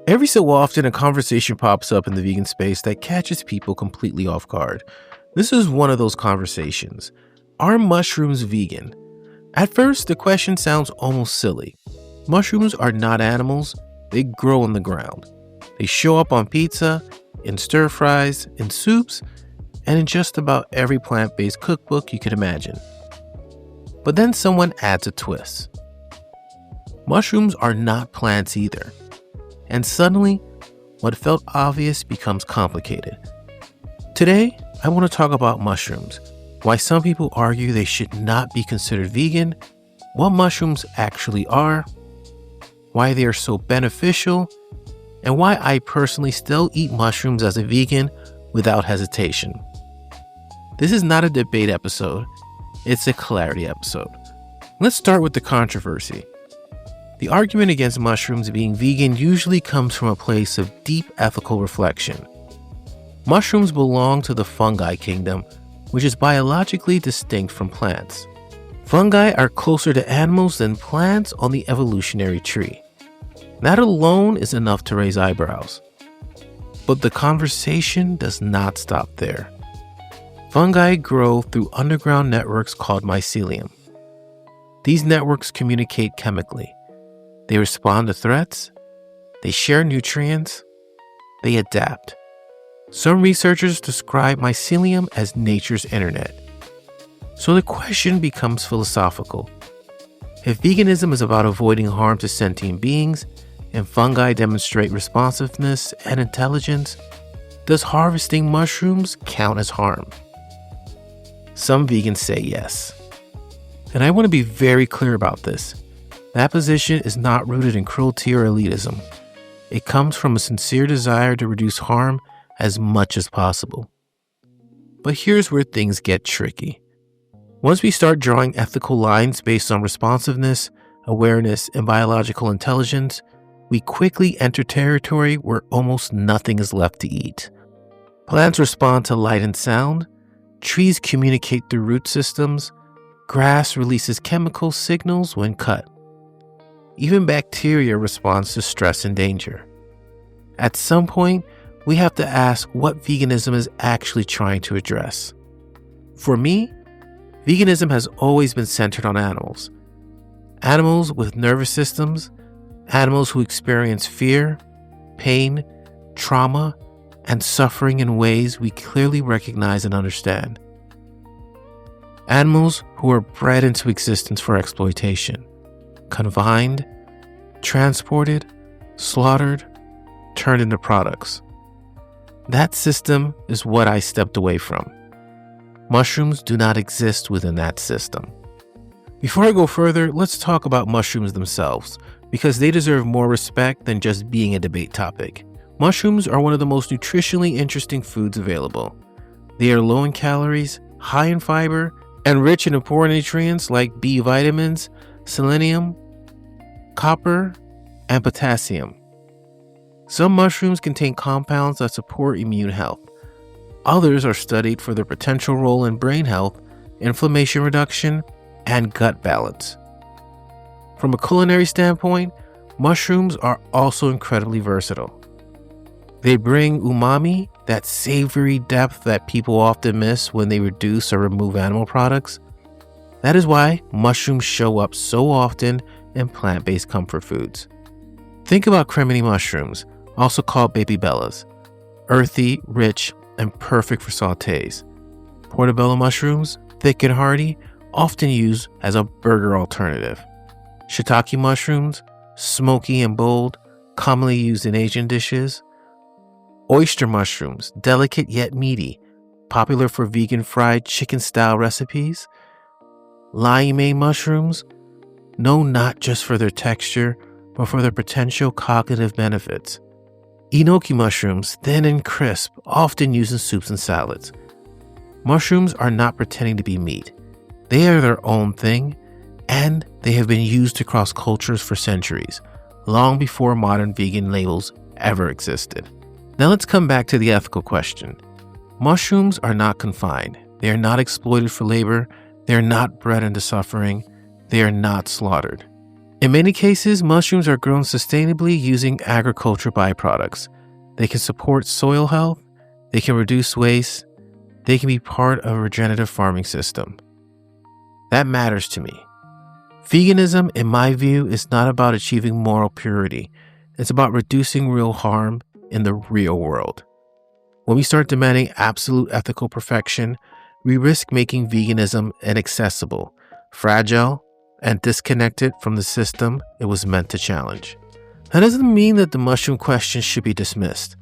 Every so often, a conversation pops up in the vegan space that catches people completely off guard. This is one of those conversations. Are mushrooms vegan? At first, the question sounds almost silly. Mushrooms are not animals, they grow on the ground. They show up on pizza, in stir fries, in soups, and in just about every plant-based cookbook you could imagine. But then someone adds a twist. Mushrooms are not plants either. And suddenly, what felt obvious becomes complicated. Today, I want to talk about mushrooms, why some people argue they should not be considered vegan, what mushrooms actually are, why they are so beneficial, and why I personally still eat mushrooms as a vegan without hesitation. This is not a debate episode, it's a clarity episode. Let's start with the controversy. The argument against mushrooms being vegan usually comes from a place of deep ethical reflection. Mushrooms belong to the fungi kingdom, which is biologically distinct from plants. Fungi are closer to animals than plants on the evolutionary tree. That alone is enough to raise eyebrows. But the conversation does not stop there. Fungi grow through underground networks called mycelium. These networks communicate chemically. They respond to threats, they share nutrients, they adapt. Some researchers describe mycelium as nature's internet. So the question becomes philosophical. If veganism is about avoiding harm to sentient beings, and fungi demonstrate responsiveness and intelligence, does harvesting mushrooms count as harm? Some vegans say yes. And I want to be very clear about this. That position is not rooted in cruelty or elitism. It comes from a sincere desire to reduce harm as much as possible. But here's where things get tricky. Once we start drawing ethical lines based on responsiveness, awareness, and biological intelligence, we quickly enter territory where almost nothing is left to eat. Plants respond to light and sound, trees communicate through root systems, grass releases chemical signals when cut. Even bacteria responds to stress and danger. At some point, we have to ask what veganism is actually trying to address. For me, veganism has always been centered on animals. Animals with nervous systems, animals who experience fear, pain, trauma, and suffering in ways we clearly recognize and understand. Animals who are bred into existence for exploitation. Confined, transported, slaughtered, turned into products. That system is what I stepped away from. Mushrooms do not exist within that system. Before I go further, let's talk about mushrooms themselves, because they deserve more respect than just being a debate topic. Mushrooms are one of the most nutritionally interesting foods available. They are low in calories, high in fiber, and rich in important nutrients like B vitamins, selenium, copper, and potassium. Some mushrooms contain compounds that support immune health. Others are studied for their potential role in brain health, inflammation reduction, and gut balance. From a culinary standpoint, mushrooms are also incredibly versatile. They bring umami, that savory depth that people often miss when they reduce or remove animal products. That is why mushrooms show up so often in plant-based comfort foods. Think about cremini mushrooms, also called baby bellas. Earthy, rich, and perfect for sautés. Portobello mushrooms, thick and hearty, often used as a burger alternative. Shiitake mushrooms, smoky and bold, commonly used in Asian dishes. Oyster mushrooms, delicate yet meaty, popular for vegan fried chicken-style recipes. Liame mushrooms, known not just for their texture, but for their potential cognitive benefits. Enoki mushrooms, thin and crisp, often used in soups and salads. Mushrooms are not pretending to be meat. They are their own thing, and they have been used across cultures for centuries, long before modern vegan labels ever existed. Now let's come back to the ethical question. Mushrooms are not confined. They are not exploited for labor. They are not bred into suffering. They are not slaughtered. In many cases, mushrooms are grown sustainably using agriculture byproducts. They can support soil health, they can reduce waste, they can be part of a regenerative farming system. That matters to me. Veganism, in my view, is not about achieving moral purity. It's about reducing real harm in the real world. When we start demanding absolute ethical perfection, we risk making veganism inaccessible, fragile, and disconnected from the system it was meant to challenge. That doesn't mean that the mushroom question should be dismissed.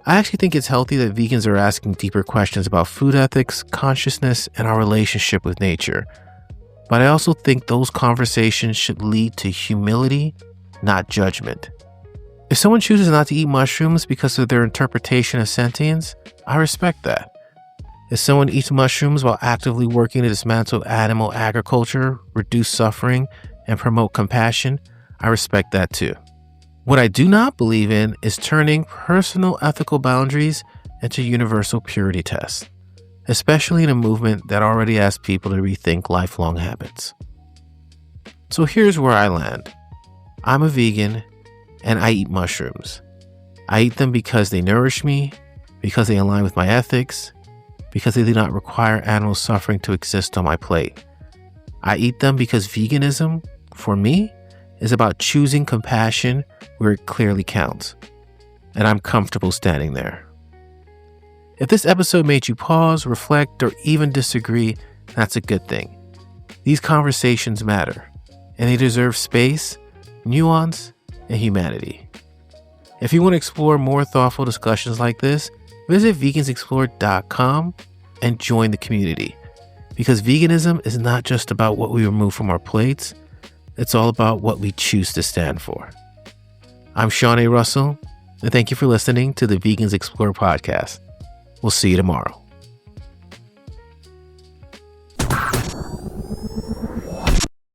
I actually think it's healthy that vegans are asking deeper questions about food ethics, consciousness, and our relationship with nature. But I also think those conversations should lead to humility, not judgment. If someone chooses not to eat mushrooms because of their interpretation of sentience, I respect that. If someone eats mushrooms while actively working to dismantle animal agriculture, reduce suffering, and promote compassion, I respect that too. What I do not believe in is turning personal ethical boundaries into universal purity tests, especially in a movement that already asks people to rethink lifelong habits. So here's where I land. I'm a vegan, and I eat mushrooms. I eat them because they nourish me, because they align with my ethics, because they do not require animal suffering to exist on my plate. I eat them because veganism, for me, is about choosing compassion where it clearly counts. And I'm comfortable standing there. If this episode made you pause, reflect, or even disagree, that's a good thing. These conversations matter, and they deserve space, nuance, and humanity. If you want to explore more thoughtful discussions like this, visit vegansexplore.com and join the community. Because veganism is not just about what we remove from our plates, it's all about what we choose to stand for. I'm Sean A. Russell, and thank you for listening to the Vegans Explore podcast. We'll see you tomorrow.